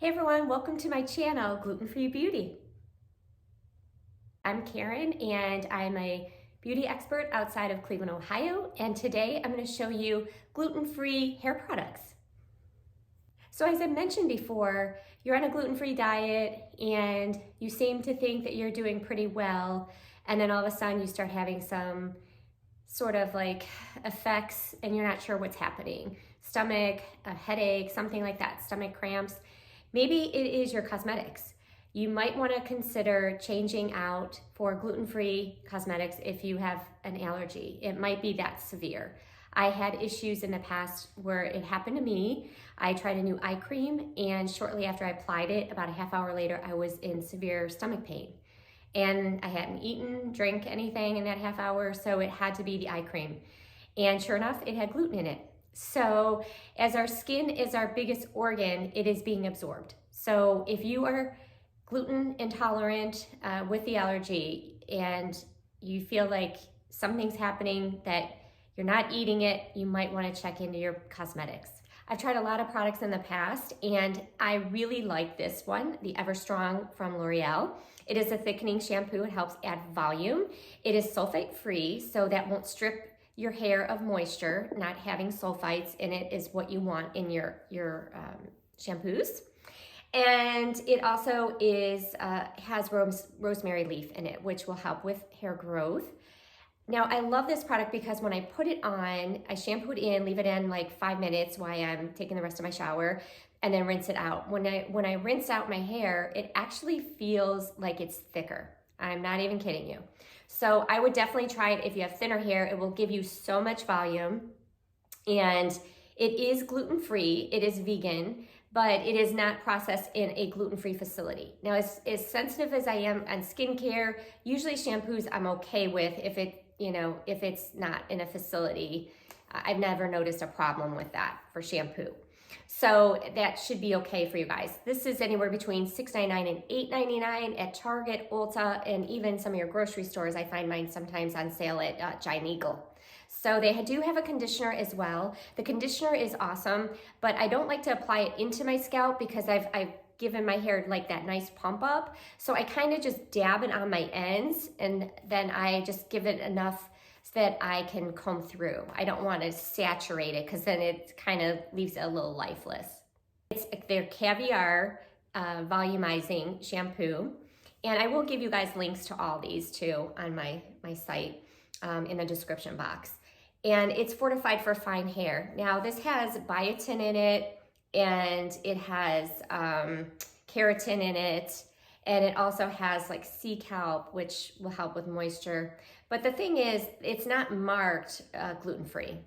Hey everyone, welcome to my channel, Gluten-Free Beauty. I'm Karen and I'm a beauty expert outside of Cleveland, Ohio, and today I'm going to show you gluten-free hair products. So as I mentioned before, you're on a gluten-free diet and you seem to think that you're doing pretty well, and then all of a sudden you start having some sort of like effects and you're not sure what's happening. Stomach, a headache, something like that, stomach cramps. Maybe it is your cosmetics. You might want to consider changing out for gluten-free cosmetics if you have an allergy. It might be that severe. I had issues in the past where it happened to me. I tried a new eye cream and shortly after I applied it, about a half hour later, I was in severe stomach pain. And I hadn't eaten, drank anything in that half hour, so it had to be the eye cream. And sure enough, it had gluten in it. So as our skin is our biggest organ, it is being absorbed. So if you are gluten intolerant with the allergy and you feel like something's happening that you're not eating it, you might want to check into your cosmetics. I've tried a lot of products in the past and I really like this one, the Everstrong from L'Oreal. It is a thickening shampoo. It helps add volume. It is sulfate free, so that won't strip your hair of moisture. Not having sulfites in it is what you want in your shampoos. And it also has rosemary leaf in it, which will help with hair growth. Now, I love this product because when I put it on, I shampoo it in, leave it in like 5 minutes while I'm taking the rest of my shower, and then rinse it out. When I rinse out my hair, it actually feels like it's thicker. I'm not even kidding you. So I would definitely try it if you have thinner hair. It will give you so much volume, and it is gluten-free, it is vegan, but it is not processed in a gluten-free facility. Now, as sensitive as I am on skincare, usually shampoos I'm okay with if it's not in a facility. I've never noticed a problem with that for shampoo. So that should be okay for you guys. This is anywhere between $6.99 and $8.99 at Target, Ulta, and even some of your grocery stores. I find mine sometimes on sale at Giant Eagle. So they do have a conditioner as well. The conditioner is awesome, but I don't like to apply it into my scalp because I've given my hair like that nice pump up. So I kind of just dab it on my ends and then I just give it enough so that I can comb through. I don't want to saturate it because then it kind of leaves it a little lifeless. It's their Caviar volumizing shampoo. And I will give you guys links to all these too on my site in the description box. And it's fortified for fine hair. Now this has biotin in it, and it has keratin in it, and it also has like sea kelp, which will help with moisture. But the thing is, it's not marked gluten-free.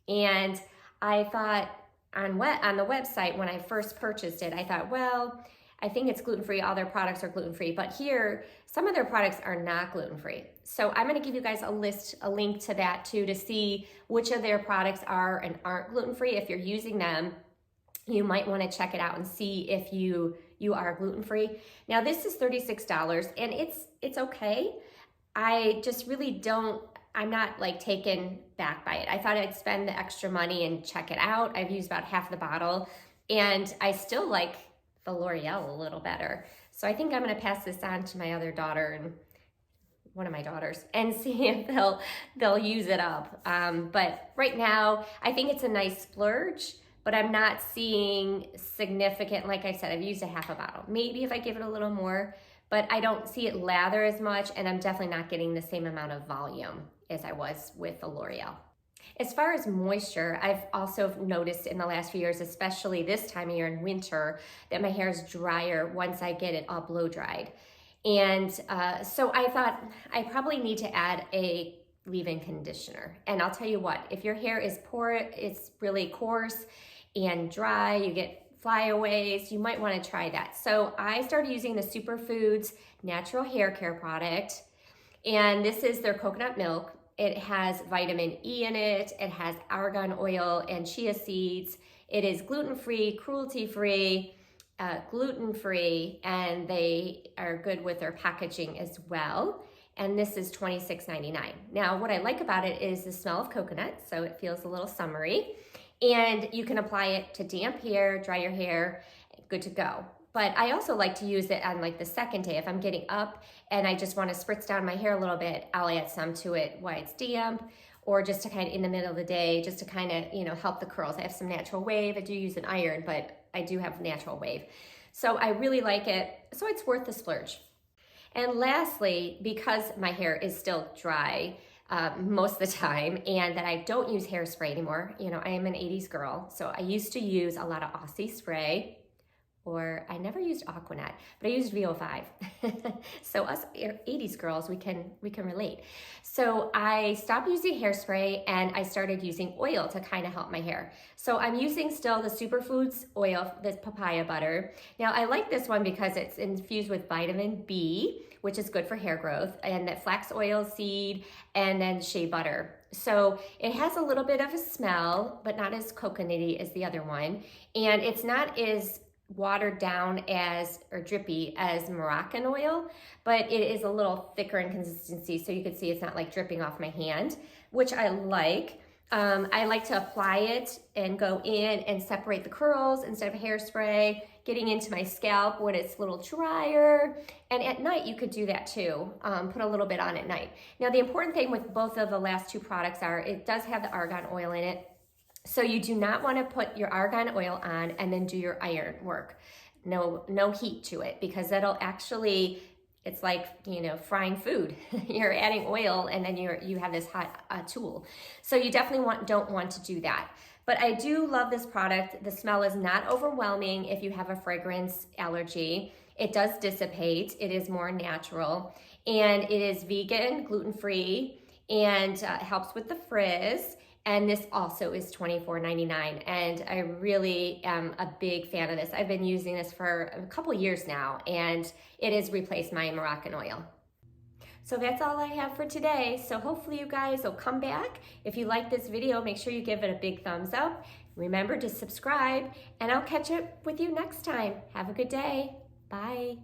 And I thought on the website when I first purchased it, I thought, well, I think it's gluten-free, all their products are gluten-free, but here, some of their products are not gluten-free. So I'm gonna give you guys a link to that too, to see which of their products are and aren't gluten-free. If you're using them, you might wanna check it out and see if you are gluten-free. Now this is $36 and it's okay. I just really I'm not like taken back by it. I thought I'd spend the extra money and check it out. I've used about half the bottle and I still like the L'Oreal a little better. So I think I'm gonna pass this on to my other daughter and one of my daughters and see if they'll use it up. But right now, I think it's a nice splurge, but I'm not seeing significant, like I said, I've used a half a bottle. Maybe if I give it a little more, but I don't see it lather as much, and I'm definitely not getting the same amount of volume as I was with the L'Oreal. As far as moisture, I've also noticed in the last few years, especially this time of year in winter, that my hair is drier once I get it all blow dried. And so I thought I probably need to add a leave-in conditioner. And I'll tell you what, if your hair is poor, it's really coarse and dry, you get flyaways, you might want to try that. So I started using the Superfoods natural hair care product, and this is their coconut milk. It has vitamin E in it, it has argan oil and chia seeds. It is gluten-free, cruelty-free, gluten-free, and they are good with their packaging as well. And this is $26.99. Now, what I like about it is the smell of coconut, so it feels a little summery. And you can apply it to damp hair, dry your hair, good to go. But I also like to use it on like the second day. If I'm getting up and I just want to spritz down my hair a little bit, I'll add some to it while it's damp, or just to kind of in the middle of the day, just to kind of, you know, help the curls. I have some natural wave. I do use an iron, but I do have natural wave. So I really like it. So it's worth the splurge. And lastly, because my hair is still dry most of the time, and that I don't use hairspray anymore, you know, I am an 80s girl. So I used to use a lot of Aussie spray, or I never used Aquanet, but I used VO5. So us 80s girls, we can relate. So I stopped using hairspray and I started using oil to kind of help my hair. So I'm using still the Superfoods oil, this papaya butter. Now I like this one because it's infused with vitamin B, which is good for hair growth, and that flax oil seed, and then shea butter. So it has a little bit of a smell, but not as coconutty as the other one. And it's not as watered down as, or drippy as Moroccan oil, but it is a little thicker in consistency, so you can see it's not like dripping off my hand, which I like. I like to apply it and go in and separate the curls instead of hairspray, getting into my scalp when it's a little drier. And at night you could do that too, put a little bit on at night. Now the important thing with both of the last two products are it does have the argan oil in it. So you do not want to put your argan oil on and then do your iron work. No heat to it, because that'll actually, it's like, you know, frying food. You're adding oil and then you have this hot tool. So you definitely don't want to do that. But I do love this product. The smell is not overwhelming if you have a fragrance allergy. It does dissipate. It is more natural, and it is vegan, gluten-free, and helps with the frizz. And this also is $24.99, and I really am a big fan of this. I've been using this for a couple years now, and it has replaced my Moroccan oil. So that's all I have for today. So hopefully you guys will come back. If you like this video, make sure you give it a big thumbs up. Remember to subscribe, and I'll catch up with you next time. Have a good day. Bye.